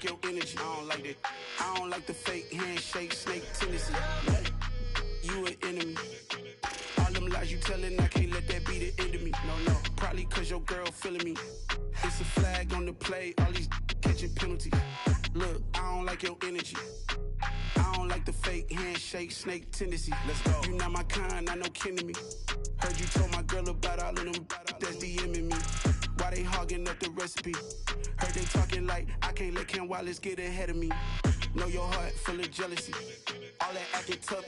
like your energy. I don't like that. I don't like the fake handshake, snake tendency. You an enemy. All them lies you telling, I can't let that be the end of me. No, probably cause your girl feeling me. It's a flag on the play, all these catching penalties. Look, I don't like your energy. I don't like the fake handshake, snake tendency. Let's go. You not my kind, I know kin to me. Heard you told my girl about all of them that's DMing me. Why they hogging up the recipe? Heard they talking like I can't let Ken Wallace get ahead of me. Know your heart full of jealousy. All that acting tough.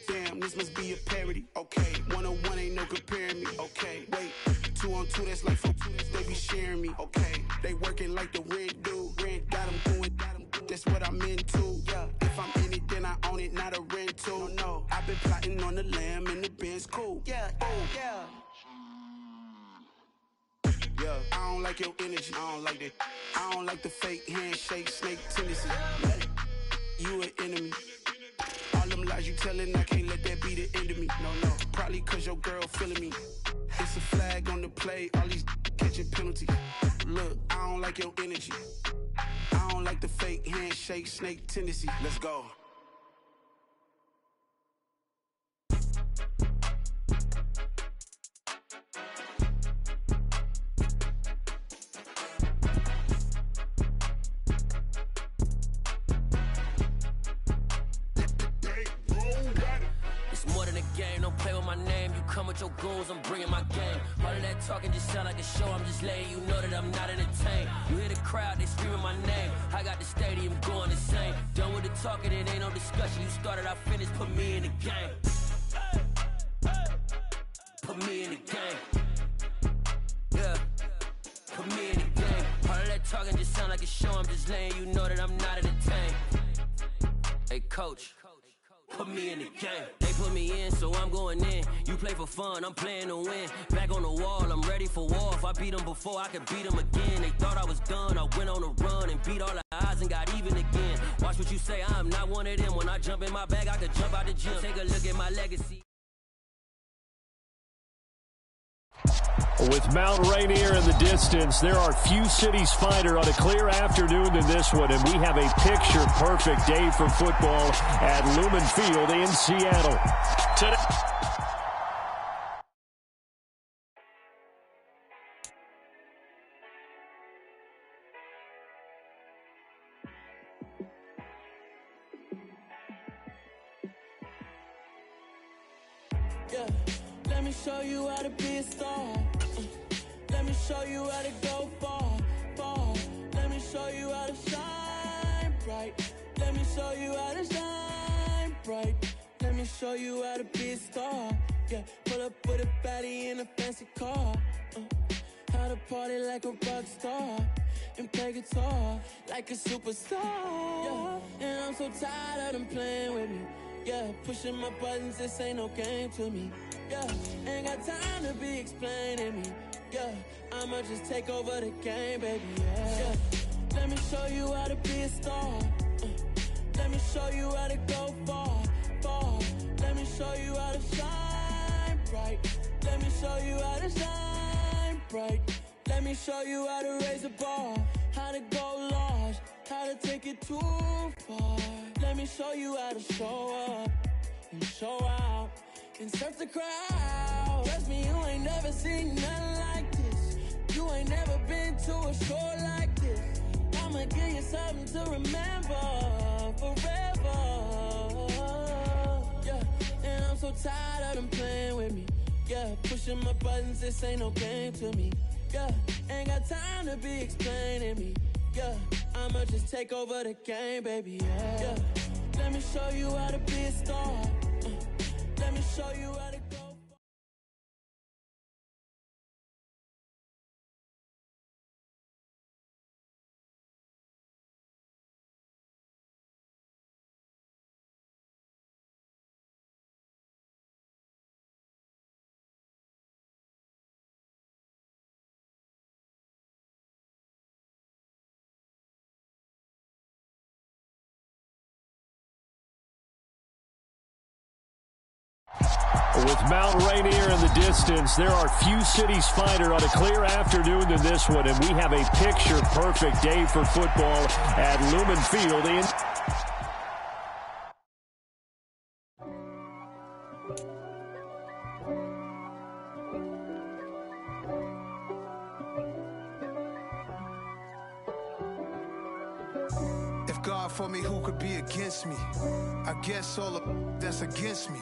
Damn, this must be a parody. Okay, 1-on-1 ain't no comparing me. Okay, wait, 2-on-2 that's like 4-2. They be sharing me. Okay, they working like the rent do. Rent got them doing. That's what I'm into. Yeah, if I'm in it, then I own it, not a rental. No, I've been plotting on the lamb and the Benz cool. Yeah, yeah. I don't like your energy. I don't like that. I don't like the fake handshake, snake tendency. You an enemy. All them lies you telling, I can't let that be the end of me. No, probably cause your girl feeling me. It's a flag on the play, all these catching penalties. Look, I don't like your energy. I don't like the fake handshake, snake tendency. Let's go. Don't play with my name, you come with your goons, I'm bringing my game. All of that talking just sound like a show, I'm just letting you know that I'm not entertained. You hear the crowd, they screaming my name, I got the stadium going insane. Done with the talking, it ain't no discussion, you started, I finished, put me in the game. Put me in the game. Yeah, put me in the game. All of that talking just sound like a show, I'm just letting you know that I'm not entertained. Hey coach, put me in the game. They put me in, so I'm going in. You play for fun, I'm playing to win. Back on the wall, I'm ready for war. If I beat them before, I could beat them again. They thought I was done, I went on a run and beat all the odds and got even again. Watch what you say, I'm not one of them. When I jump in my bag, I could jump out the gym. Take a look at my legacy. With Mount Rainier in the distance, there are few cities finer on a clear afternoon than this one, and we have a picture-perfect day for football at Lumen Field in Seattle. Today. Yeah, let me show you how to be a star. Let me show you how to go far, far. Let me show you how to shine bright. Let me show you how to shine bright. Let me show you how to be a star. Yeah, pull up with a baddie in a fancy car. How to party like a rock star and play guitar like a superstar. Yeah, and I'm so tired of them playing with me. Yeah, pushing my buttons, this ain't no game to me. Yeah, ain't got time to be explaining me. Yeah, I'ma just take over the game, baby, yeah. Let me show you how to be a star. Let me show you how to go far, far. Let me show you how to shine bright. Let me show you how to shine bright. Let me show you how to raise a bar, how to go large, how to take it too far. Let me show you how to show up and show out and surf the crowd. Trust me, you ain't never seen nothing like this. You ain't never been to a show like this. I'ma give you something to remember forever. Yeah, and I'm so tired of them playing with me. Yeah, pushing my buttons, this ain't no game to me. Yeah, ain't got time to be explaining me. Yeah, I'ma just take over the game, baby, yeah. Let me show you how to be a star. Let me show you how to go. With Mount Rainier in the distance, there are few cities finer on a clear afternoon than this one, and we have a picture-perfect day for football at Lumen Field in... If God for me, who could be against me? I guess all of that's against me.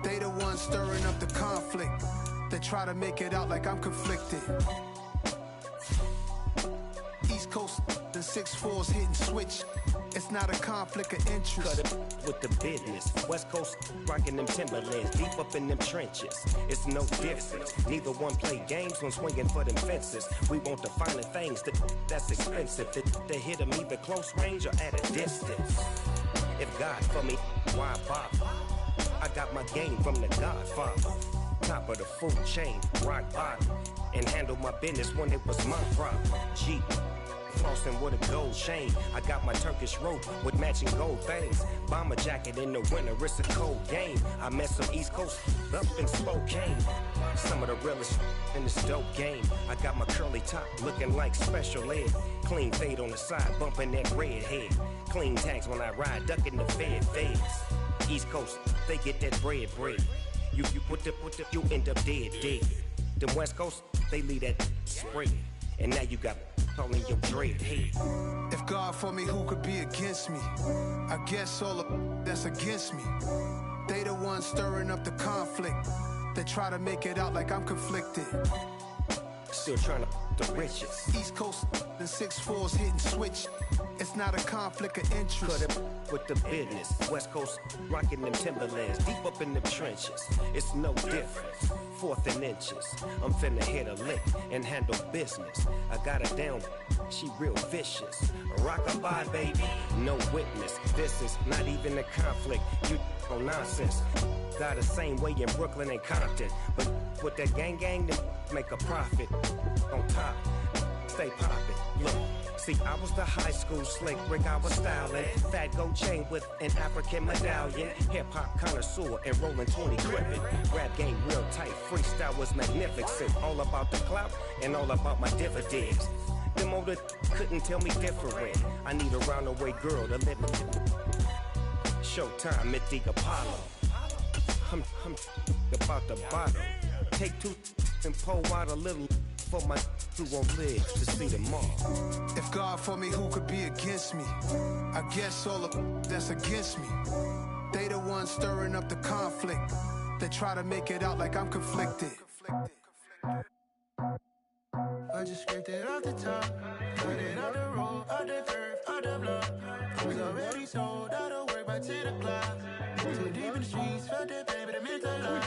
They the ones stirring up the conflict. They try to make it out like I'm conflicted. East Coast, the 6'4's hitting switch. It's not a conflict of interest. Cut it with the business. West Coast rocking them Timberlands, deep up in them trenches. It's no difference. Neither one play games when swinging for them fences. We want the finer things that's expensive. To hit them either close range or at a distance. If God for me, why bother? I got my game from the Godfather. Top of the food chain, rock bottom. And handle my business when it was my problem. G. Flossing with a gold chain. I got my Turkish rope with matching gold things. Bomber jacket in the winter, it's a cold game. I met some East Coast up in Spokane. Some of the realest in this dope game. I got my curly top looking like special ed. Clean fade on the side, bumping that red head. Clean tags when I ride, ducking the feds. East Coast, they get that bread. You you end up dead. Them West Coast, they leave that spray. And now you got calling your dread head. If God for me, who could be against me? I guess all of that's against me. They the ones stirring up the conflict. They try to make it out like I'm conflicted. Still trying to the riches. East Coast, the 6'4's hitting switch. It's not a conflict of interest. Cut it with the business. West Coast rocking them Timberlands, deep up in them trenches. It's no difference. 4th and inches. I'm finna hit a lick and handle business. I got her down, she real vicious. Rockabye, baby, no witness. This is not even a conflict. You on nonsense. Got the same way in Brooklyn and Compton, but with that gang, then make a profit. On top, stay poppin'. Look. See, I was the high school slick Rick, I was styling. Fat gold chain with an African medallion. Hip-hop connoisseur and rolling 20 gripping. Rap game real tight, freestyle was magnificent. All about the clout and all about my dividends. Them older couldn't tell me different. I need a round-away girl to live with. Showtime at the Apollo. I'm about the bottom. Take 2 and pull out a little for my who won't live to see tomorrow. If God for me, who could be against me? I guess all of that's against me. They the ones stirring up the conflict. They try to make it out like I'm conflicted. I just scraped it off the top, put it on the road, on the curve, on the block. Was already sold, I don't work by 10 o'clock. Too deep in the streets, felt that baby, that meant a lot.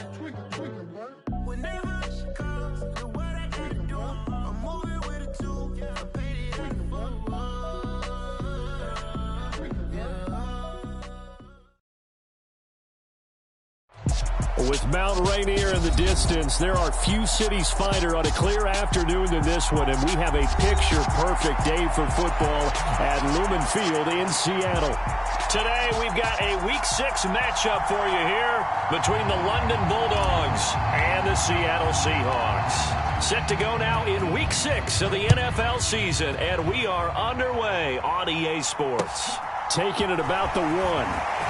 When they rush comes, the what I gotta do, I'm moving with a 2, I paid it in full. With Mount Rainier in the distance, there are few cities finer on a clear afternoon than this one, and we have a picture-perfect day for football at Lumen Field in Seattle. Today, we've got a Week 6 matchup for you here between the London Bulldogs and the Seattle Seahawks. Set to go now in Week 6 of the NFL season, and we are underway on EA Sports. Taking it about the 1.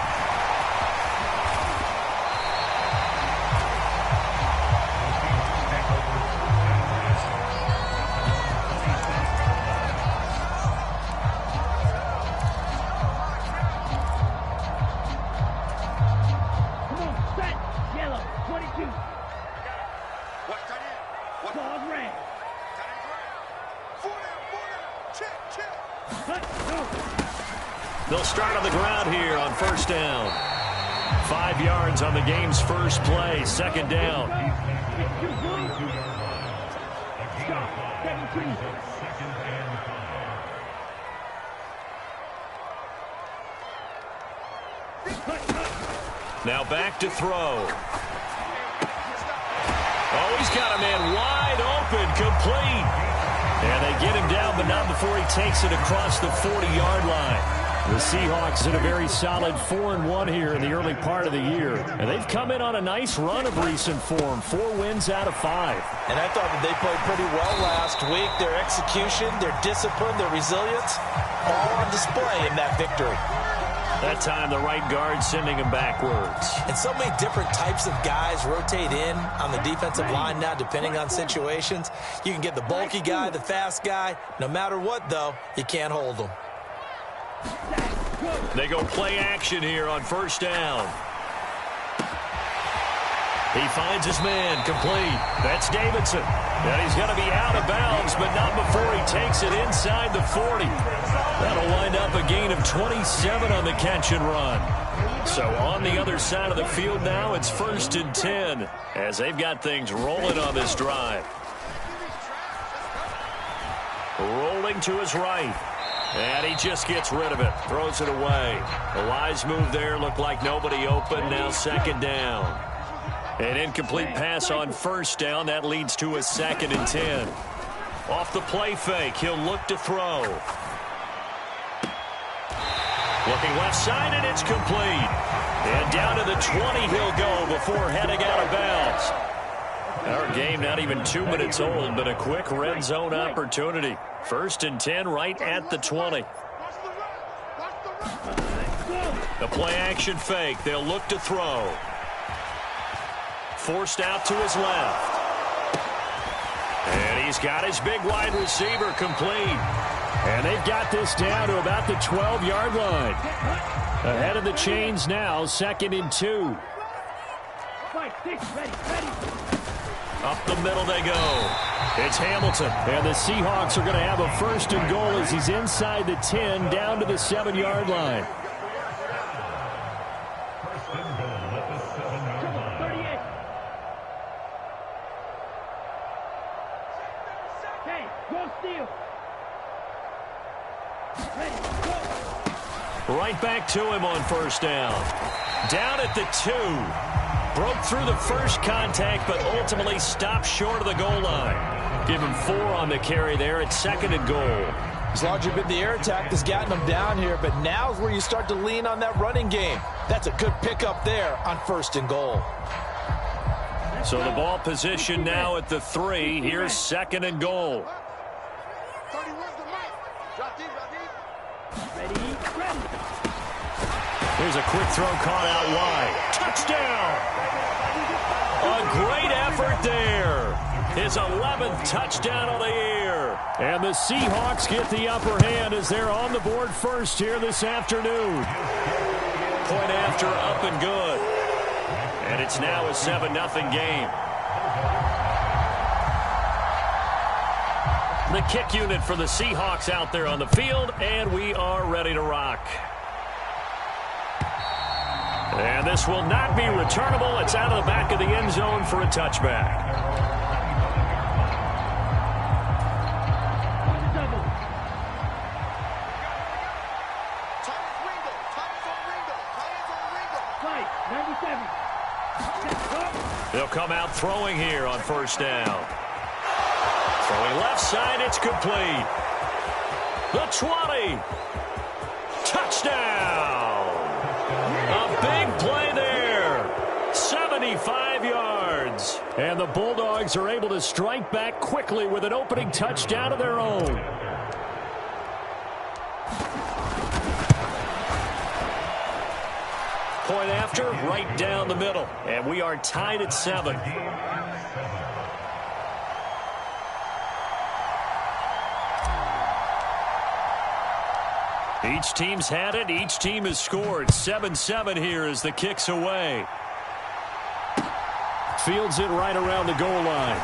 They'll start on the ground here on first down. 5 yards on the game's first play, second down. Now back to throw. Oh, he's got a man wide open, complete. And they get him down, but not before he takes it across the 40-yard line. The Seahawks in a very solid 4-1 here in the early part of the year. And they've come in on a nice run of recent form, 4 wins out of 5. And I thought that they played pretty well last week. Their execution, their discipline, their resilience, all on display in that victory. That time the right guard sending him backwards. And so many different types of guys rotate in on the defensive line now, depending on situations. You can get the bulky guy, the fast guy. No matter what, though, you can't hold them. They go play action here on first down. He finds his man complete. That's Davidson. And he's going to be out of bounds, but not before he takes it inside the 40. That'll wind up a gain of 27 on the catch and run. So on the other side of the field now, it's 1st and 10 as they've got things rolling on this drive. Rolling to his right. And he just gets rid of it. Throws it away. A wise move there. Looked like nobody open. Now 2nd down. An incomplete pass on 1st down. That leads to a 2nd and 10. Off the play fake. He'll look to throw. Looking left side, and it's complete. And down to the 20 he'll go before heading out of bounds. Our game not even 2 minutes old, but a quick red zone opportunity. 1st and 10 right at the 20. The play action fake. They'll look to throw. Forced out to his left. And he's got his big wide receiver complete. And they've got this down to about the 12-yard line. Ahead of the chains now, 2nd and 2. Up the middle they go. It's Hamilton. And the Seahawks are going to have a 1st and goal as he's inside the 10, down to the 7-yard line. Right back to him on 1st down. Down at the 2. Broke through the first contact, but ultimately stopped short of the goal line. Give him 4 on the carry there at 2nd and goal. It's largely been the air attack that's gotten them down here, but now's where you start to lean on that running game. That's a good pickup there on 1st and goal. So the ball position now at the 3. Here's 2nd and goal. Here's a quick throw caught out wide. Touchdown! A great effort there. His 11th touchdown of the year. And the Seahawks get the upper hand as they're on the board first here this afternoon. Point after up and good. And it's now a 7-0 game. The kick unit for the Seahawks out there on the field, and we are ready to rock. And this will not be returnable. It's out of the back of the end zone for a touchback. They'll come out throwing here on 1st down. Throwing left side, it's complete. The 20. Touchdown. A big play there. 75 yards. And the Bulldogs are able to strike back quickly with an opening touchdown of their own. Point after, right down the middle. And we are tied at 7. Each team's had it. Each team has scored. 7-7 here as the kick's away. Fields it right around the goal line.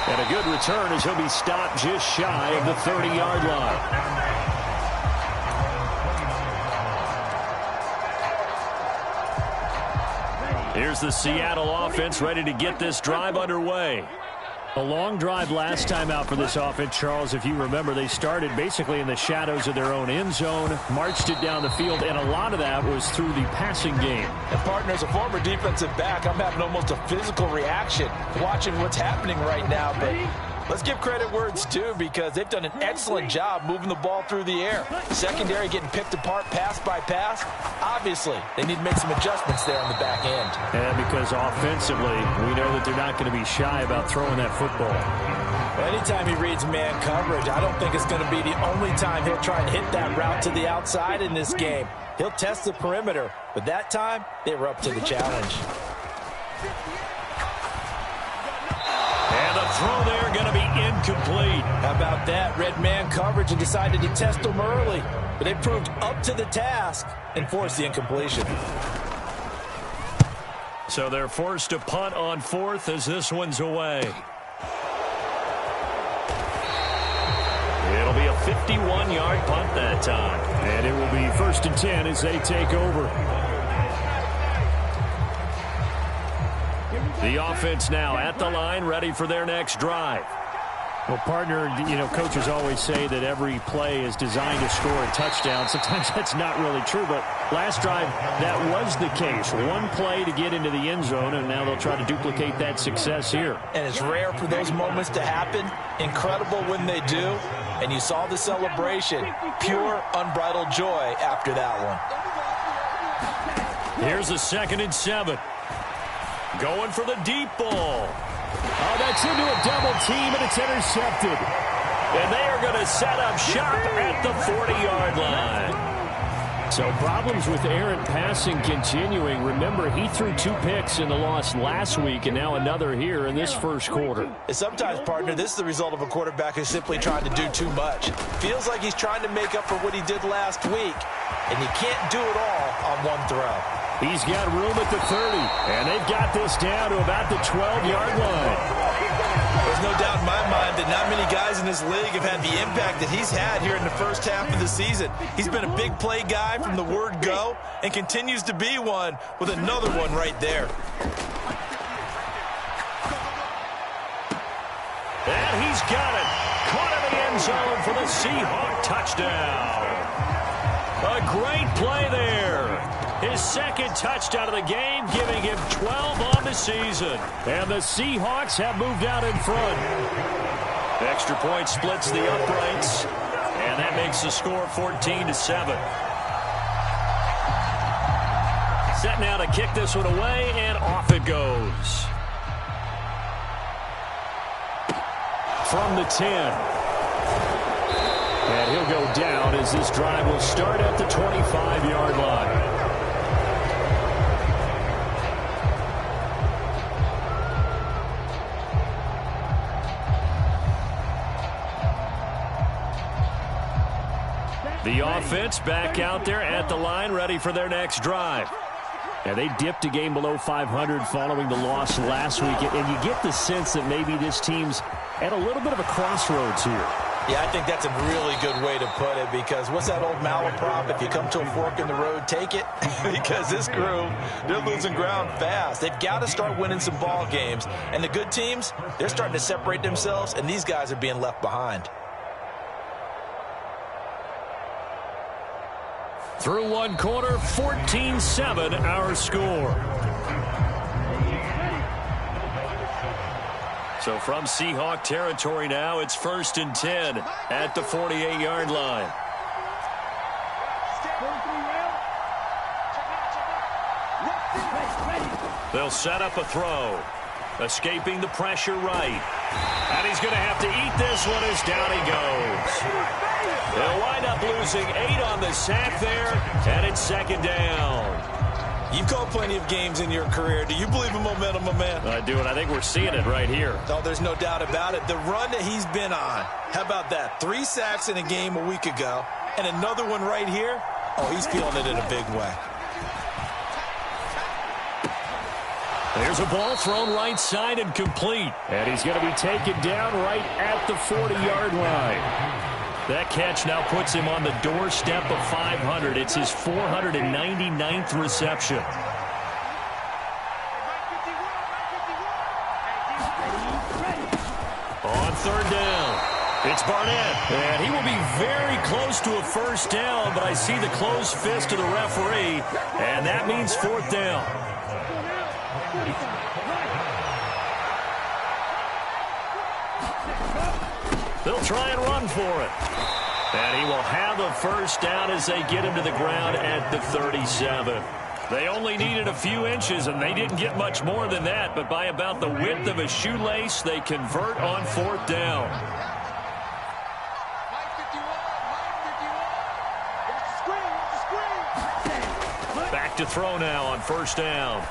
And a good return as he'll be stopped just shy of the 30-yard line. Here's the Seattle offense ready to get this drive underway. A long drive last time out for this offense, Charles. If you remember, they started basically in the shadows of their own end zone, marched it down the field, and a lot of that was through the passing game. And partner, as a former defensive back, I'm having almost a physical reaction watching what's happening right now. But Let's give credit where it's due because they've done an excellent job moving the ball through the air. Secondary getting picked apart pass by pass. Obviously, they need to make some adjustments there on the back end. And because offensively, we know that they're not going to be shy about throwing that football. Anytime he reads man coverage, I don't think it's going to be the only time he'll try and hit that route to the outside in this game. He'll test the perimeter, but that time, they were up to the challenge. And the throw there going to be incomplete. How about that? Red man coverage and decided to test them early, but they proved up to the task and forced the incompletion. So they're forced to punt on fourth as this one's away. It'll be a 51-yard punt that time. And it will be 1st and 10 as they take over. The offense now at the line, ready for their next drive. Well, partner, you know, coaches always say that every play is designed to score a touchdown. Sometimes that's not really true, but last drive, that was the case. One play to get into the end zone, and now they'll try to duplicate that success here. And it's rare for those moments to happen. Incredible when they do. And you saw the celebration. Pure, unbridled joy after that one. Here's a 2nd and 7. Going for the deep ball. Oh, that's into a double team, and it's intercepted. And they are going to set up shop at the 40-yard line. So problems with errant passing continuing. Remember, he threw 2 picks in the loss last week, and now another here in this first quarter. And sometimes, partner, this is the result of a quarterback who's simply trying to do too much. Feels like he's trying to make up for what he did last week, and you can't do it all on one throw. He's got room at the 30, and they've got this down to about the 12-yard line. There's no doubt in my mind that not many guys in this league have had the impact that he's had here in the first half of the season. He's been a big play guy from the word go and continues to be one with another one right there. And he's got it. Caught in the end zone for the Seahawk touchdown. A great play there. His 2nd touchdown of the game, giving him 12 on the season. And the Seahawks have moved out in front. Extra point splits the uprights. And that makes the score 14-7. Set now to kick this one away, and off it goes. From the 10. And he'll go down as this drive will start at the 25-yard line. The offense back out there at the line, ready for their next drive. And they dipped a game below 500 following the loss last week. And you get the sense that maybe this team's at a little bit of a crossroads here. Yeah, I think that's a really good way to put it because what's that old malaprop? If you come to a fork in the road, take it. Because this crew, they're losing ground fast. They've got to start winning some ball games. And the good teams, they're starting to separate themselves, and these guys are being left behind. Through one quarter, 14-7 our score. So from Seahawk territory now, it's 1st and 10 at the 48-yard line. They'll set up a throw. Escaping the pressure right. And he's going to have to eat this one as down he goes. They'll wind up losing 8 on the sack there, and it's 2nd down. You've called plenty of games in your career. Do you believe in momentum, my man? I do, and I think we're seeing it right here. Oh, there's no doubt about it. The run that he's been on, how about that? 3 sacks in a game a week ago, and another one right here. Oh, he's feeling it in a big way. There's a ball thrown right side and complete. And he's going to be taken down right at the 40-yard line. That catch now puts him on the doorstep of 500. It's his 499th reception. On 3rd down, it's Barnett. And he will be very close to a 1st down, but I see the closed fist of the referee, and that means 4th down. try and run for it. And he will have a first down as they get him to the ground at the 37. They only needed a few inches, and they didn't get much more than that. But by about the width of a shoelace, they convert on fourth down. Back to throw now on first down.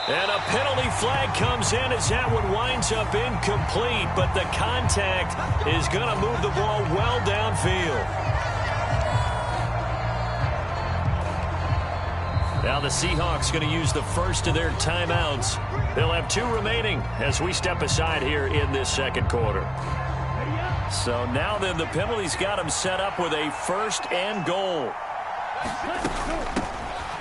And a penalty flag comes in as that one winds up incomplete, but the contact is going to move the ball well downfield. Now the Seahawks going to use the first of their timeouts. They'll have 2 remaining as we step aside here in this second quarter. So now then the penalties got them set up with a first and goal.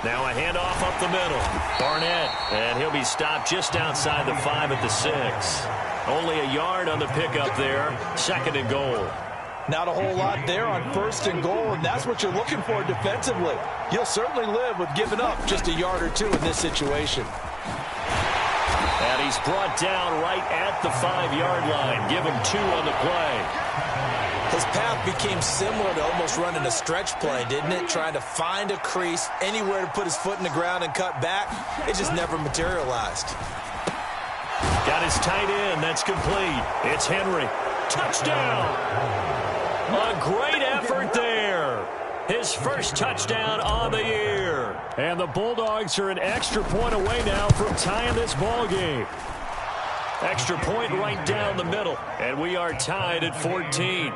Now a handoff up the middle. Barnett, and he'll be stopped just outside the 5 at the 6. Only a yard on the pickup there. Second and goal. Not a whole lot there on first and goal, and that's what you're looking for defensively. You'll certainly live with giving up just a yard or 2 in this situation. And he's brought down right at the 5-yard line. Give him 2 on the play. His path became similar to almost running a stretch play, didn't it? Trying to find a crease, anywhere to put his foot in the ground and cut back. It just never materialized. Got his tight end. That's complete. It's Henry. Touchdown! A great effort there. His first touchdown on the year. And the Bulldogs are an extra point away now from tying this ball game. Extra point right down the middle. And we are tied at 14.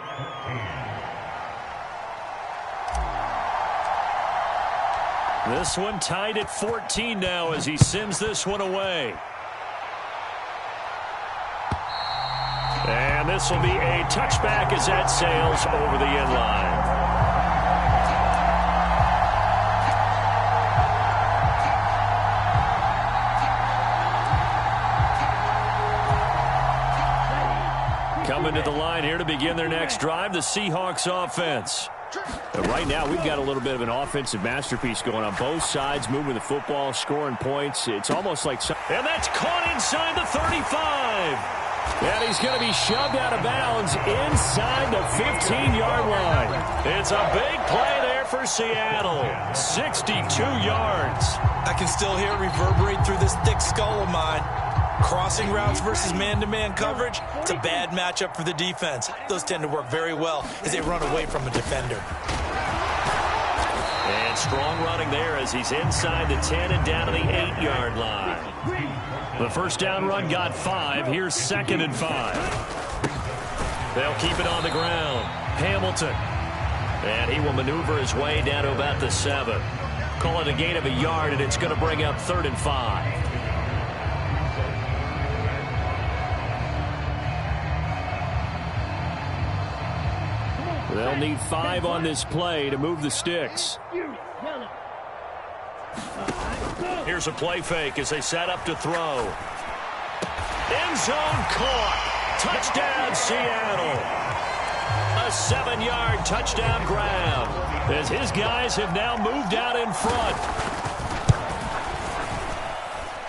This one tied at 14 now as he sends this one away. And this will be a touchback as that sails over the end line. Coming to the line here to begin their next drive, the Seahawks offense. But right now, we've got a little bit of an offensive masterpiece going on both sides, moving the football, scoring points. It's almost like... And that's caught inside the 35. And he's going to be shoved out of bounds inside the 15-yard line. It's a big play there for Seattle. 62 yards. I can still hear it reverberate through this thick skull of mine. Crossing routes versus man-to-man coverage, it's a bad matchup for the defense. Those tend to work very well as they run away from a defender. And strong running there as he's inside the 10 and down to the 8-yard line. The first down run got 5. Here's 2nd and 5. They'll keep it on the ground. Hamilton. And he will maneuver his way down to about the 7. Call it a gain of a yard, and it's going to bring up 3rd and 5. They'll need 5 on this play to move the sticks. Here's a play fake as they set up to throw. End zone caught. Touchdown, Seattle. A 7-yard touchdown grab as his guys have now moved out in front.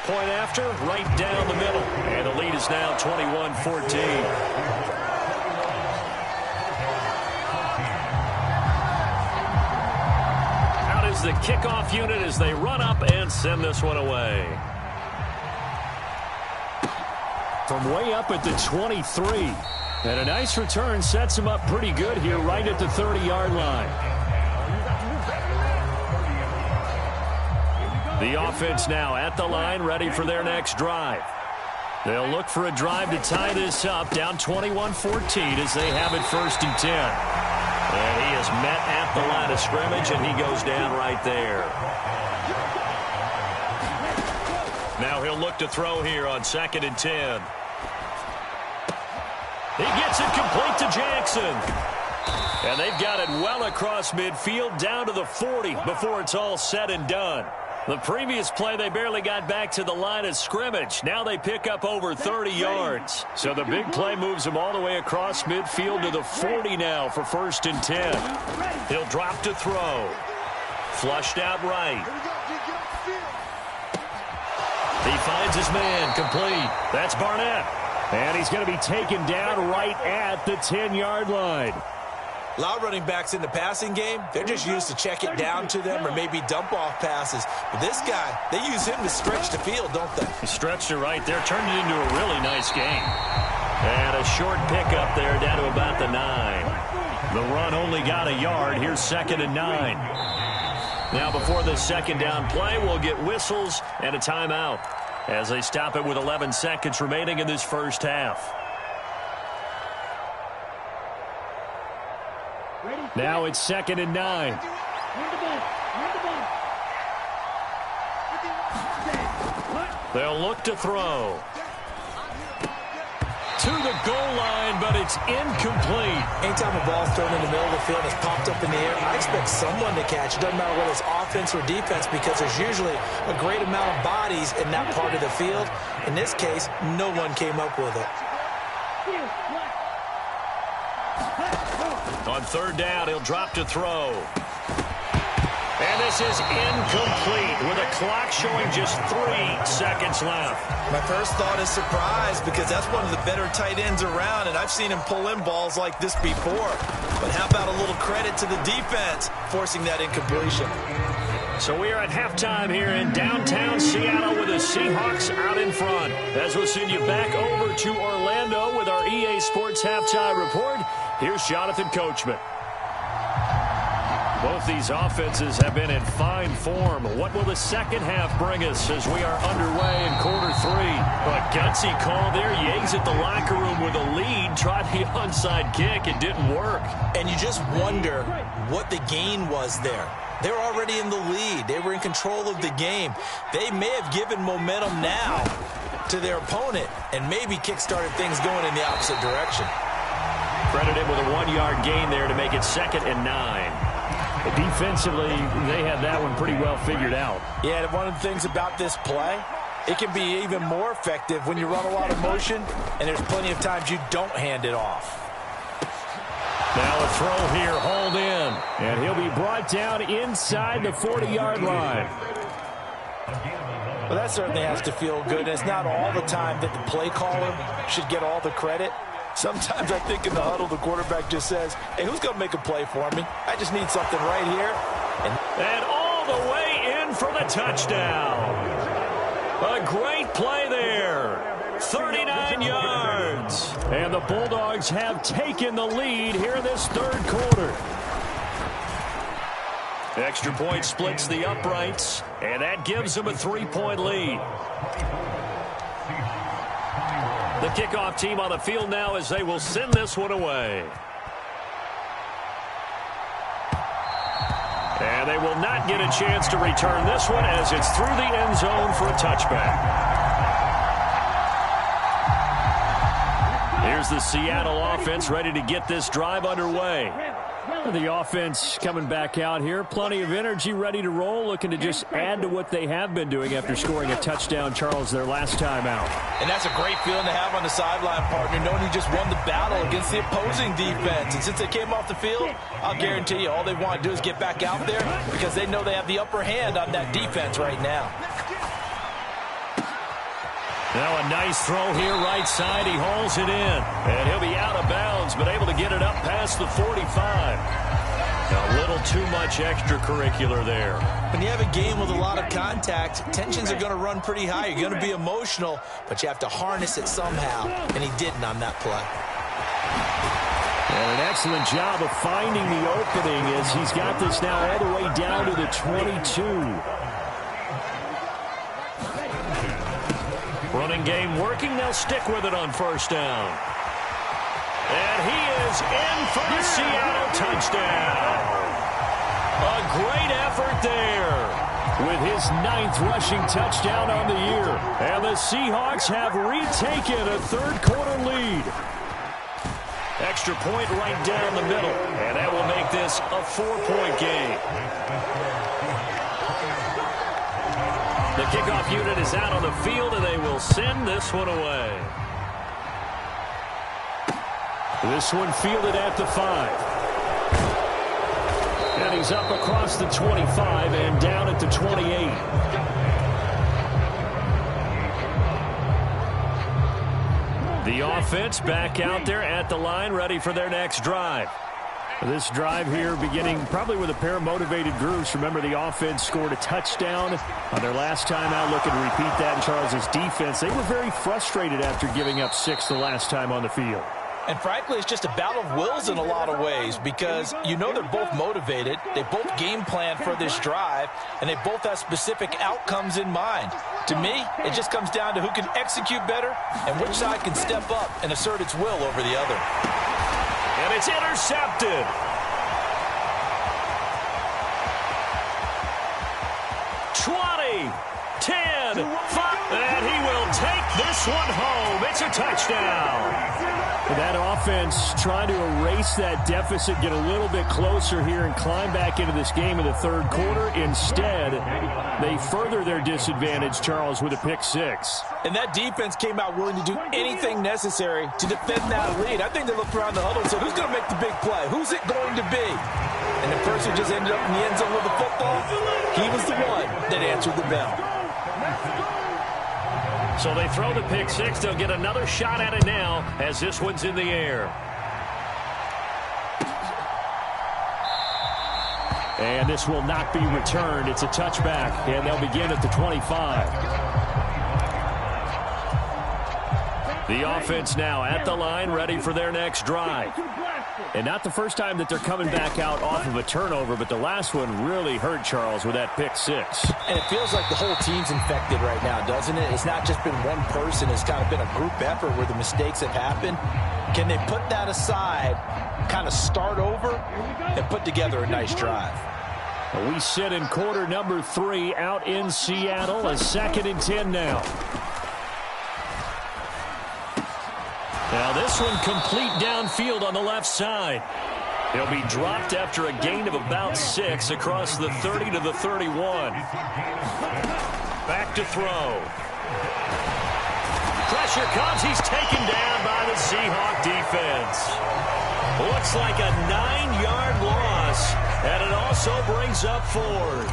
Point after, right down the middle. And the lead is now 21-14. The kickoff unit as they run up and send this one away. From way up at the 23. And a nice return sets him up pretty good here right at the 30-yard line. The offense now at the line, ready for their next drive. They'll look for a drive to tie this up, down 21-14 as they have it 1st and 10. And he is met at the line of scrimmage, and he goes down right there. Now he'll look to throw here on 2nd and 10. He gets it complete to Jackson. And they've got it well across midfield, down to the 40 before it's all said and done. The previous play, they barely got back to the line of scrimmage. Now they pick up over 30 yards. So the big play moves them all the way across midfield to the 40 now for 1st and 10. He'll drop to throw. Flushed out right. He finds his man complete. That's Barnett. And he's going to be taken down right at the 10-yard line. A lot of running backs in the passing game, they're just used to check it down to them or maybe dump off passes. But this guy, they use him to stretch the field, don't they? He stretched it right there, turned it into a really nice game. And a short pickup there down to about the 9. The run only got a yard. Here's 2nd and 9. Now before this second down play, we'll get whistles and a timeout as they stop it with 11 seconds remaining in this first half. Now it's 2nd and 9. They'll look to throw. To the goal line, but it's incomplete. Anytime a ball's thrown in the middle of the field and it's popped up in the air, I expect someone to catch. It doesn't matter whether it's offense or defense because there's usually a great amount of bodies in that part of the field. In this case, no one came up with it. On 3rd down, he'll drop to throw. And this is incomplete with a clock showing just 3 seconds left. My first thought is surprise because that's one of the better tight ends around, and I've seen him pull in balls like this before. But how about a little credit to the defense forcing that incompletion? So we are at halftime here in downtown Seattle with the Seahawks out in front. As we'll send you back over to Orlando with our EA Sports Halftime Report, here's Jonathan Coachman. Both these offenses have been in fine form. What will the second half bring us as we are underway in quarter 3? A gutsy call there. Yates at the locker room with a lead. Tried the onside kick. It didn't work. And you just wonder what the gain was there. They were already in the lead. They were in control of the game. They may have given momentum now to their opponent and maybe kick-started things going in the opposite direction. Credited with a 1-yard gain there to make it 2nd and 9. Defensively, they had that one pretty well figured out. Yeah, and one of the things about this play, it can be even more effective when you run a lot of motion, and there's plenty of times you don't hand it off. Now a throw here, hauled in, and he'll be brought down inside the 40-yard line. Well, that certainly has to feel good, and it's not all the time that the play caller should get all the credit. Sometimes I think in the huddle, the quarterback just says, hey, who's going to make a play for me? I just need something right here. And all the way in for the touchdown. A great play there. 39 yards. And the Bulldogs have taken the lead here in this 3rd quarter. Extra point splits the uprights, and that gives them a 3-point lead. The kickoff team on the field now as they will send this one away. And they will not get a chance to return this one as it's through the end zone for a touchback. Here's the Seattle offense ready to get this drive underway. The offense coming back out here. Plenty of energy, ready to roll, looking to just add to what they have been doing after scoring a touchdown, Charles, their last time out. And that's a great feeling to have on the sideline, partner, knowing you just won the battle against the opposing defense. And since they came off the field, I'll guarantee you all they want to do is get back out there because they know they have the upper hand on that defense right now. Now a nice throw here right side. He hauls it in. And he'll be out of bounds, but able to get it up past the 45. A little too much extracurricular there. When you have a game with a lot of contact, tensions are going to run pretty high. You're going to be emotional, but you have to harness it somehow. And he didn't on that play. And an excellent job of finding the opening as he's got this now all the way down to the 22. Running game working. They'll stick with it on 1st down. And he is in for the Seattle touchdown. A great effort there with his 9th rushing touchdown on the year. And the Seahawks have retaken a 3rd quarter lead. Extra point right down the middle. And that will make this a 4-point game. The kickoff unit is out on the field, and they will send this one away. This one fielded at the 5. And he's up across the 25 and down at the 28. The offense back out there at the line, ready for their next drive. This drive here beginning probably with a pair of motivated groups. Remember, the offense scored a touchdown on their last time out. Looking to repeat that in Charles's defense. They were very frustrated after giving up 6 the last time on the field. And frankly, it's just a battle of wills in a lot of ways because you know they're both motivated. They both game plan for this drive, and they both have specific outcomes in mind. To me, it just comes down to who can execute better and which side can step up and assert its will over the other. And it's intercepted. $20, $10, $5, and he will take this one home. It's a touchdown. That offense trying to erase that deficit, get a little bit closer here and climb back into this game in the third quarter. Instead, they further their disadvantage, Charles, with a pick 6. And that defense came out willing to do anything necessary to defend that lead. I think they looked around the huddle and said, who's going to make the big play? Who's it going to be? And the person who just ended up in the end zone with the football, he was the one that answered the bell. So they throw the pick 6. They'll get another shot at it now as this one's in the air. And this will not be returned. It's a touchback, and they'll begin at the 25. The offense now at the line, ready for their next drive. And not the first time that they're coming back out off of a turnover, but the last one really hurt Charles with that pick 6. And it feels like the whole team's infected right now, doesn't it? It's not just been one person. It's kind of been a group effort where the mistakes have happened. Can they put that aside, kind of start over, and put together a nice drive? We sit in quarter number 3 out in Seattle. A 2nd and 10 now. Now this one complete downfield on the left side. He'll be dropped after a gain of about 6 across the 30 to the 31. Back to throw. Pressure comes. He's taken down by the Seahawk defense. Looks like a 9-yard loss, and it also brings up 4th.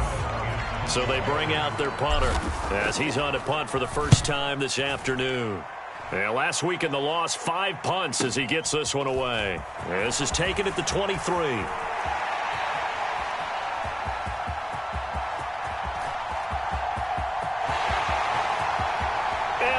So they bring out their punter as he's on to punt for the first time this afternoon. Yeah, last week in the loss, 5 punts as he gets this one away. This is taken at the 23. And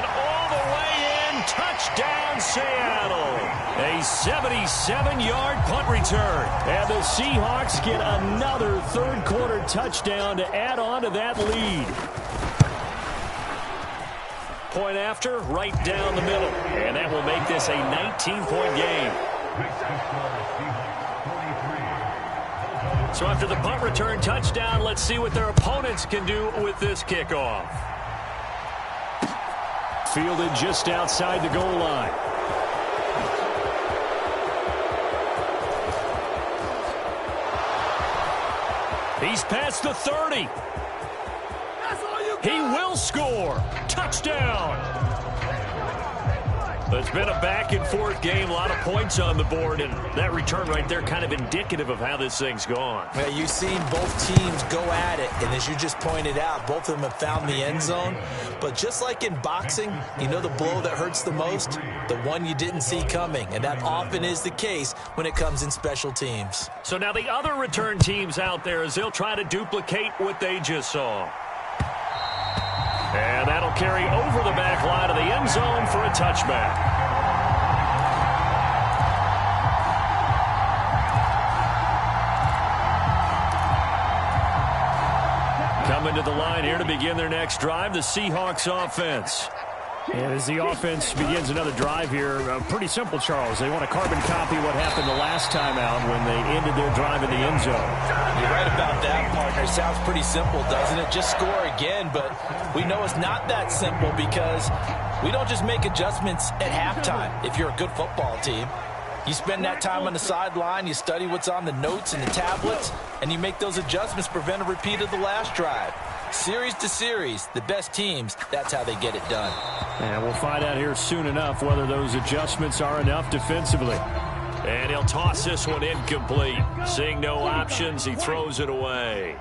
all the way in, touchdown Seattle. A 77-yard punt return. And the Seahawks get another third quarter touchdown to add on to that lead. Point after, right down the middle. And that will make this a 19-point game. So after the punt return touchdown, let's see what their opponents can do with this kickoff. Fielded just outside the goal line. He's past the 30. He will score. Touchdown. It's been a back-and-forth game, a lot of points on the board, and that return right there kind of indicative of how this thing's gone. Well, you've seen both teams go at it, and as you just pointed out, both of them have found the end zone. But just like in boxing, you know the blow that hurts the most? The one you didn't see coming, and that often is the case when it comes in special teams. So now the other return teams out there, as they'll try to duplicate what they just saw. And that'll carry over the back line of the end zone for a touchback. Coming to the line here to begin their next drive, the Seahawks offense. And as the offense begins another drive here, pretty simple, Charles. They want to carbon copy what happened the last time out when they ended their drive in the end zone. You're right about that, partner. Sounds pretty simple, doesn't it? Just score again, but we know it's not that simple because we don't just make adjustments at halftime if you're a good football team. You spend that time on the sideline, you study what's on the notes and the tablets, and you make those adjustments to prevent a repeat of the last drive. Series to series, the best teams, that's how they get it done. And we'll find out here soon enough whether those adjustments are enough defensively. And he'll toss this one incomplete. Seeing no options, he throws it away.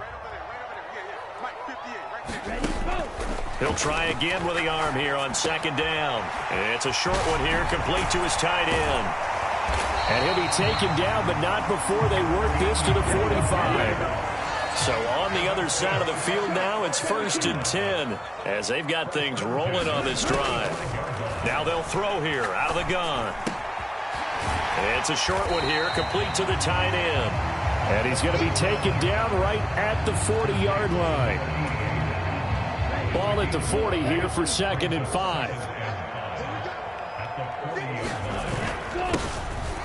He'll try again with the arm here on second down. It's a short one here, complete to his tight end. And he'll be taken down, but not before they work this to the 45. So on the other side of the field now, it's 1st and 10 as they've got things rolling on this drive. Now they'll throw here out of the gun. It's a short one here, complete to the tight end. And he's going to be taken down right at the 40-yard line. Ball at the 40 here for 2nd and 5.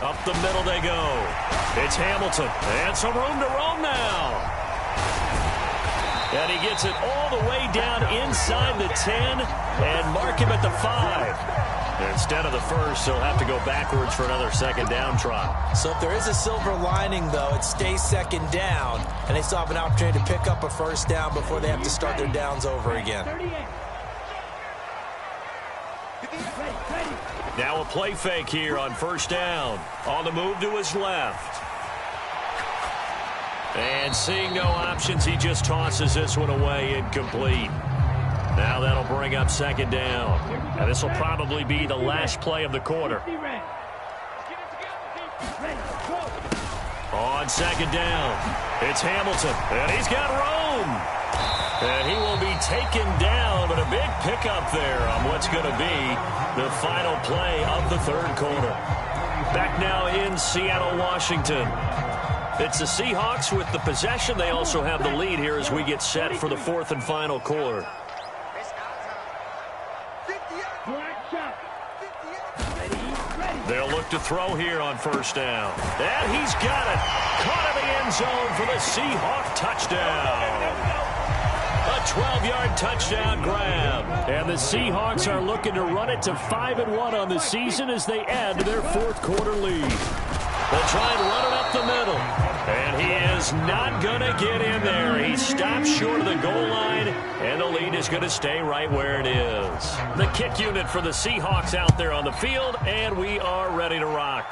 Up the middle they go. It's Hamilton. And some room to roam now. And he gets it all the way down inside the 10 and mark him at the 5. Instead of the first, he'll have to go backwards for another second down try. So if there is a silver lining, though, it stays second down, and they still have an opportunity to pick up a first down before they have to start their downs over again. Now a play fake here on first down. On the move to his left. And seeing no options, he just tosses this one away, incomplete. Now that'll bring up second down. And this will probably be the last play of the quarter. On second down, it's Hamilton, and he's got room. And he will be taken down, but a big pickup there on what's going to be the final play of the third quarter. Back now in Seattle, Washington. It's the Seahawks with the possession. They also have the lead here as we get set for the 4th and final quarter. They'll look to throw here on first down. And he's got it. Caught in the end zone for the Seahawk touchdown. A 12-yard touchdown grab. And the Seahawks are looking to run it to 5-1 on the season as they add to their 4th quarter lead. They'll try and run it up the middle. And he is not going to get in there. He stops short of the goal line, and the lead is going to stay right where it is. The kick unit for the Seahawks out there on the field, and we are ready to rock.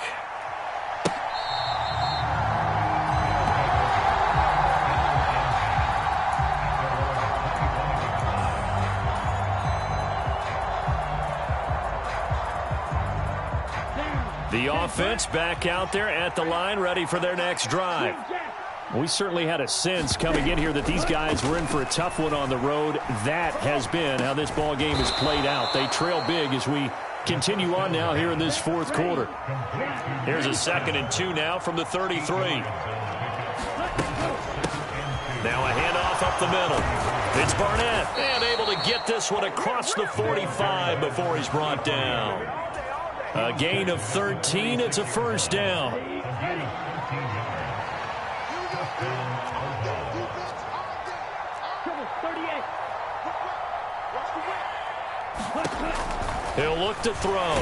The offense back out there at the line, ready for their next drive. We certainly had a sense coming in here that these guys were in for a tough one on the road. That has been how this ball game has played out. They trail big as we continue on now here in this 4th quarter. Here's a 2nd and 2 now from the 33. Now a handoff up the middle. It's Barnett, and able to get this one across the 45 before he's brought down. A gain of 13. It's a first down. He'll look to throw.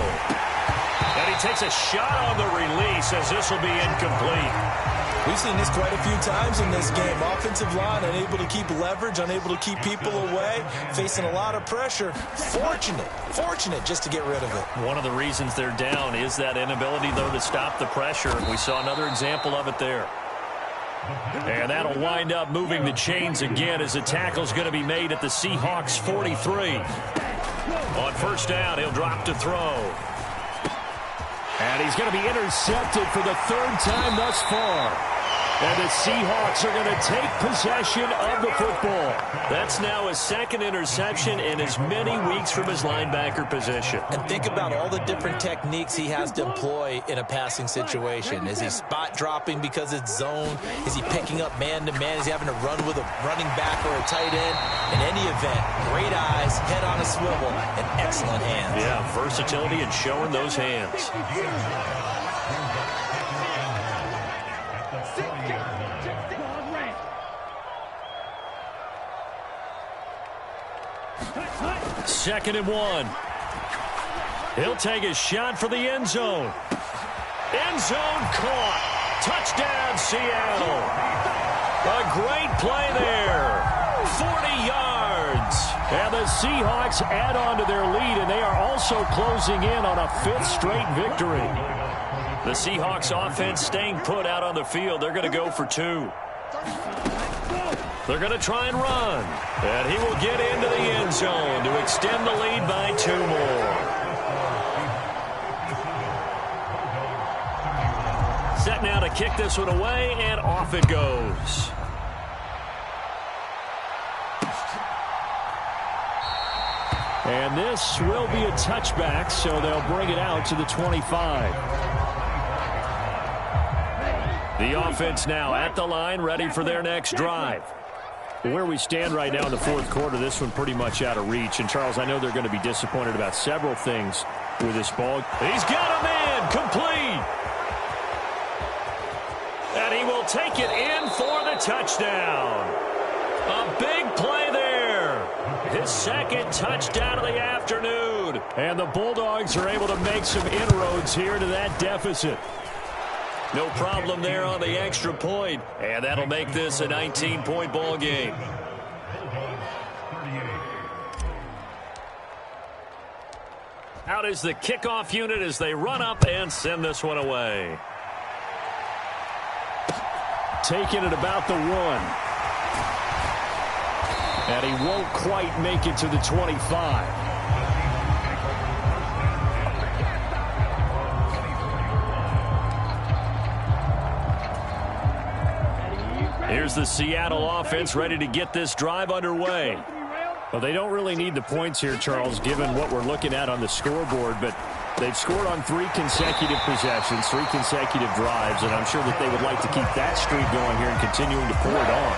And he takes a shot on the release as this will be incomplete. We've seen this quite a few times in this game. Offensive line unable to keep leverage, unable to keep people away, facing a lot of pressure. Fortunate just to get rid of it. One of the reasons they're down is that inability, though, to stop the pressure. We saw another example of it there. And that'll wind up moving the chains again as the tackle's going to be made at the Seahawks 43. On first down, he'll drop to throw. And he's going to be intercepted for the 3rd time thus far. And the Seahawks are going to take possession of the football. That's now his 2nd interception in as many weeks from his linebacker position. And think about all the different techniques he has to employ in a passing situation. Is he spot dropping because it's zone? Is he picking up man-to-man? Is he having to run with a running back or a tight end? In any event, great eyes, head on a swivel, and excellent hands. Yeah, versatility and showing those hands. Second and 1. He'll take a shot for the end zone. End zone caught. Touchdown, Seattle. A great play there. 40 yards. And the Seahawks add on to their lead, and they are also closing in on a 5th straight victory. The Seahawks offense staying put out on the field. They're going to go for 2. They're going to try and run. And he will get into the end zone to extend the lead by 2 more. Set now to kick this one away, and off it goes. And this will be a touchback, so they'll bring it out to the 25. The offense now at the line, ready for their next drive. Where we stand right now in the fourth quarter, this one pretty much out of reach. And, Charles, I know they're going to be disappointed about several things with this ball. He's got a man complete. And he will take it in for the touchdown. A big play there. His second touchdown of the afternoon. And the Bulldogs are able to make some inroads here to that deficit. No problem there on the extra point. And that'll make this a 19-point ball game. Out is the kickoff unit as they run up and send this one away. Taking it about the 1. And he won't quite make it to the 25. Here's the Seattle offense ready to get this drive underway. Well, they don't really need the points here, Charles, given what we're looking at on the scoreboard, but they've scored on 3 consecutive possessions, 3 consecutive drives, and I'm sure that they would like to keep that streak going here and continuing to pour it on.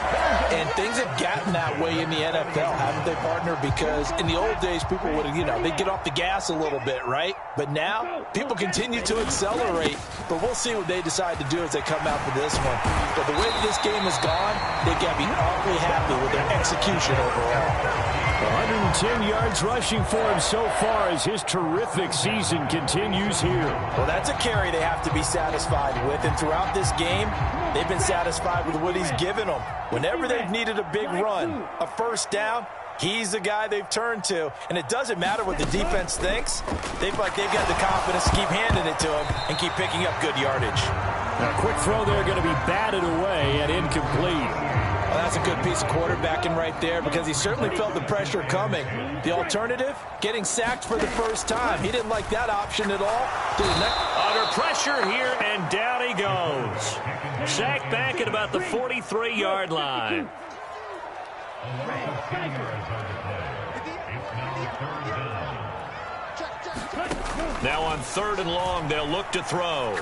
And things have gotten that way in the NFL, haven't they, partner? Because in the old days, people would, they'd get off the gas a little bit, right? But now, people continue to accelerate, but we'll see what they decide to do as they come out for this one. But the way this game has gone, they've got to be awfully happy with their execution overall. 110 yards rushing for him so far as his terrific season continues here. Well, that's a carry they have to be satisfied with, and throughout this game, they've been satisfied with what he's given them. Whenever they've needed a big run, a first down, he's the guy they've turned to, and it doesn't matter what the defense thinks. They've got the confidence to keep handing it to him and keep picking up good yardage. A quick throw there going to be batted away and incomplete. Well, that's a good piece of quarterbacking right there because he certainly felt the pressure coming. The alternative, getting sacked for the first time. He didn't like that option at all. Under pressure here, and down he goes. Sacked back at about the 43-yard line. Now on 3rd and long, they'll look to throw.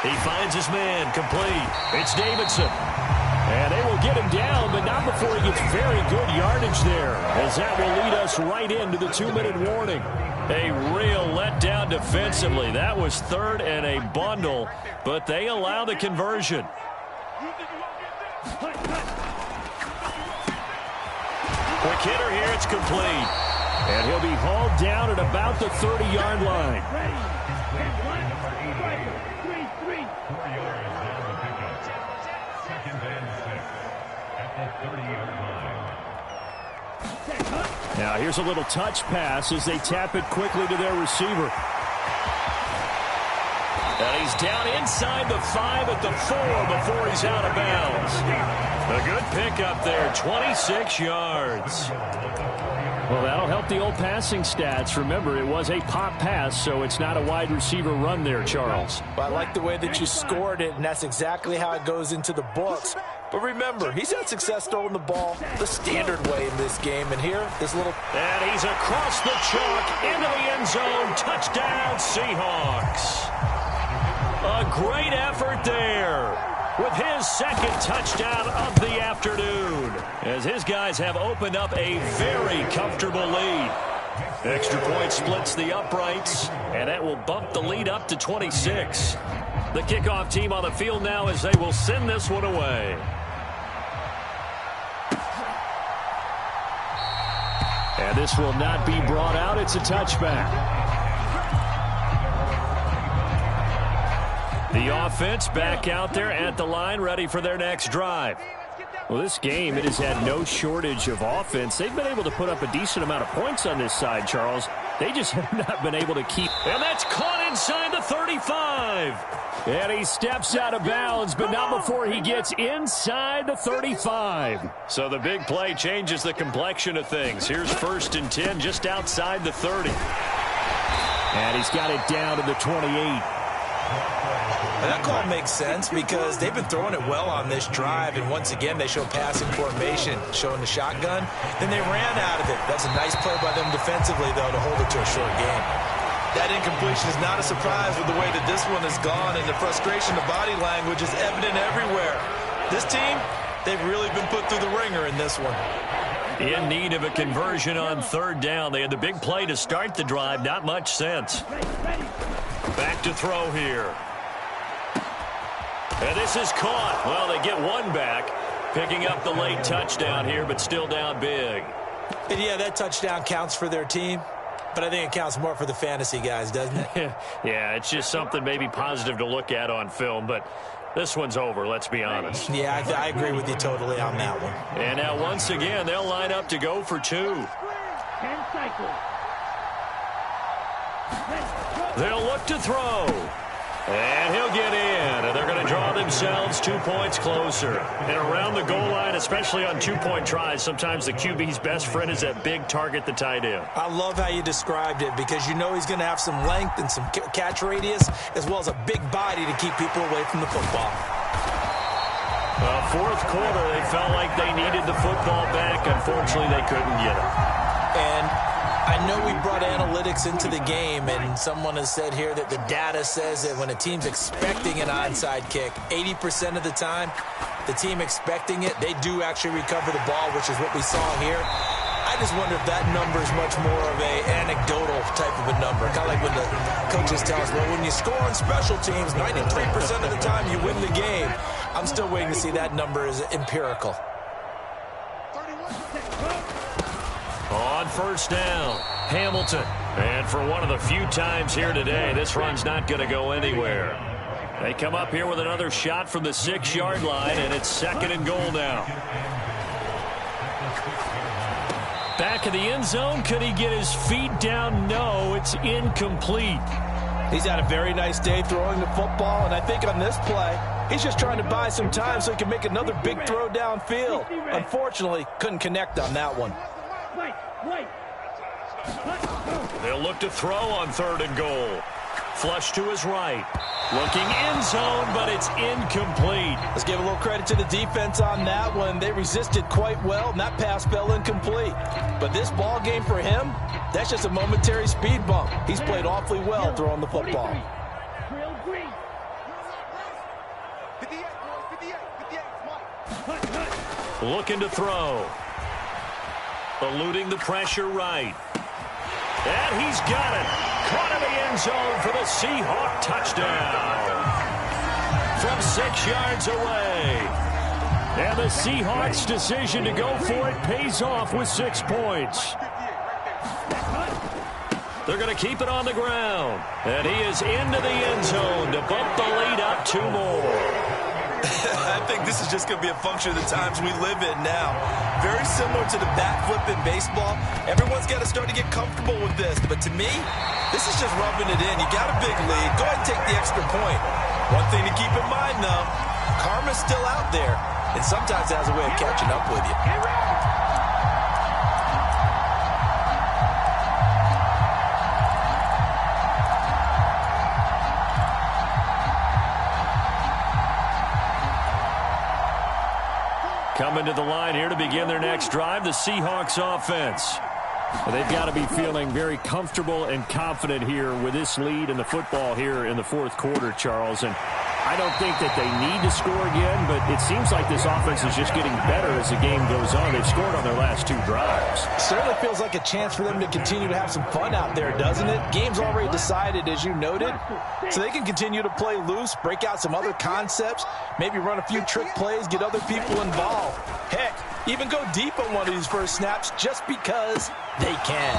He finds his man, complete. It's Davidson. And they will get him down, but not before he gets very good yardage there, as that will lead us right into the 2-minute warning. A real letdown defensively. That was 3rd and a bundle, but they allow the conversion. Quick hitter here, it's complete. And he'll be hauled down at about the 30-yard line. Now here's a little touch pass as they tap it quickly to their receiver. And he's down inside the 5 at the 4 before he's out of bounds. A good pickup there, 26 yards. Well, that'll help the old passing stats. Remember, it was a pop pass, so it's not a wide receiver run there, Charles. Well, I like the way that you scored it, and that's exactly how it goes into the books. But remember, he's had success throwing the ball the standard way in this game. And here, this little... And he's across the chalk into the end zone. Touchdown, Seahawks. A great effort there with his second touchdown of the afternoon, as his guys have opened up a very comfortable lead. Extra point splits the uprights, and that will bump the lead up to 26. The kickoff team on the field now as they will send this one away. And this will not be brought out. It's a touchback. The offense back out there at the line, ready for their next drive. Well, this game, it has had no shortage of offense. They've been able to put up a decent amount of points on this side, Charles. They just have not been able to keep. And that's caught inside the 35. And he steps out of bounds, but not before he gets inside the 35. So the big play changes the complexion of things. Here's 1st and 10 just outside the 30. And he's got it down to the 28. And that call makes sense because they've been throwing it well on this drive, and once again they show passing formation, showing the shotgun. Then they ran out of it. That's a nice play by them defensively, though, to hold it to a short game. That incompletion is not a surprise with the way that this one has gone, and the frustration, the body language is evident everywhere. This team, they've really been put through the ringer in this one. In need of a conversion on 3rd down. They had the big play to start the drive. Not much sense. Back to throw here. And this is caught. Well, they get one back, picking up the late touchdown here, but still down big. And yeah, that touchdown counts for their team, but I think it counts more for the fantasy guys, doesn't it? Yeah, it's just something maybe positive to look at on film, but this one's over, let's be honest. Yeah, I agree with you totally on that one. And now once again, they'll line up to go for 2. They'll look to throw. And he'll get in. And they're going to draw themselves 2 points closer. And around the goal line, especially on 2-point tries, sometimes the QB's best friend is that big target, the tight end. I love how you described it because you know he's going to have some length and some catch radius as well as a big body to keep people away from the football. Fourth quarter, they felt like they needed the football back. Unfortunately, they couldn't get it. And I know we brought analytics into the game, and someone has said here that the data says that when a team's expecting an onside kick, 80% of the time, the team expecting it, they do actually recover the ball, which is what we saw here. I just wonder if that number is much more of an anecdotal type of a number. Kind of like when the coaches tell us, well, when you score on special teams, 93% of the time you win the game. I'm still waiting to see that number is empirical. On 1st down, Hamilton. And for one of the few times here today, this run's not going to go anywhere. They come up here with another shot from the 6-yard line, and it's 2nd and goal now. Back of the end zone. Could he get his feet down? No, it's incomplete. He's had a very nice day throwing the football, and I think on this play, he's just trying to buy some time so he can make another big throw downfield. Unfortunately, couldn't connect on that one. They'll look to throw on 3rd and goal. Flush to his right. Looking end zone, but it's incomplete. Let's give a little credit to the defense on that one. They resisted quite well, and that pass fell incomplete. But this ball game for him, that's just a momentary speed bump. He's played awfully well throwing the football. Looking to throw. Eluding the pressure right. And he's got it. Caught in the end zone for the Seahawk touchdown. From 6 yards away. And the Seahawks' decision to go for it pays off with 6 points. They're going to keep it on the ground. And he is into the end zone to bump the lead up 2 more. I think this is just going to be a function of the times we live in now. Very similar to the bat flip in baseball. Everyone's got to start to get comfortable with this. But to me, this is just rubbing it in. You got a big lead. Go ahead and take the extra point. One thing to keep in mind, though, karma's still out there. And sometimes it has a way of catching up with you. Coming to the line here to begin their next drive, the Seahawks offense. They've got to be feeling very comfortable and confident here with this lead in the football here in the 4th quarter, Charles. And I don't think that they need to score again, but it seems like this offense is just getting better as the game goes on. They've scored on their last 2 drives. Certainly feels like a chance for them to continue to have some fun out there, doesn't it? Game's already decided, as you noted, so they can continue to play loose, break out some other concepts, maybe run a few trick plays, get other people involved. Heck, even go deep on one of these first snaps just because they can.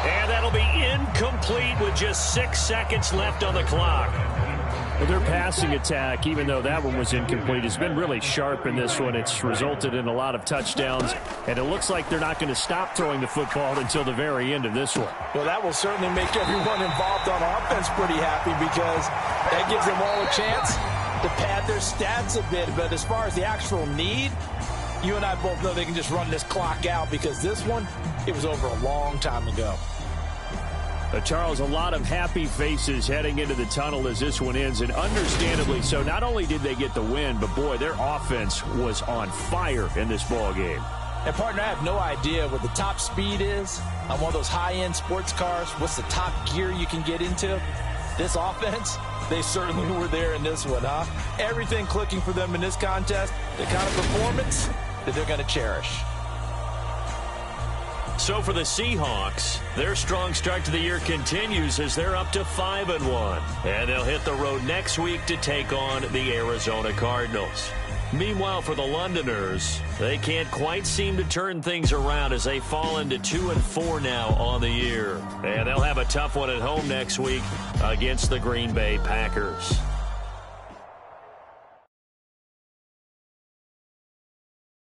And that'll be incomplete with just 6 seconds left on the clock. Well, their passing attack, even though that one was incomplete, has been really sharp in this one. It's resulted in a lot of touchdowns, and it looks like they're not going to stop throwing the football until the very end of this one. Well, that will certainly make everyone involved on offense pretty happy because That gives them all a chance to pad their stats a bit. But as far as the actual need, you and I both know they can just run this clock out because this one, it was over a long time ago. Charles, a lot of happy faces heading into the tunnel as this one ends, and understandably so. Not only did they get the win, but, boy, their offense was on fire in this ball game. And, partner, I have no idea what the top speed is on one of those high-end sports cars. What's the top gear you can get into? This offense, they certainly were there in this one, huh? Everything clicking for them in this contest, the kind of performance that they're going to cherish. So for the Seahawks, their strong start to the year continues as they're up to 5-1. And they'll hit the road next week to take on the Arizona Cardinals. Meanwhile, for the Londoners, they can't quite seem to turn things around as they fall into 2-4 now on the year. And they'll have a tough one at home next week against the Green Bay Packers.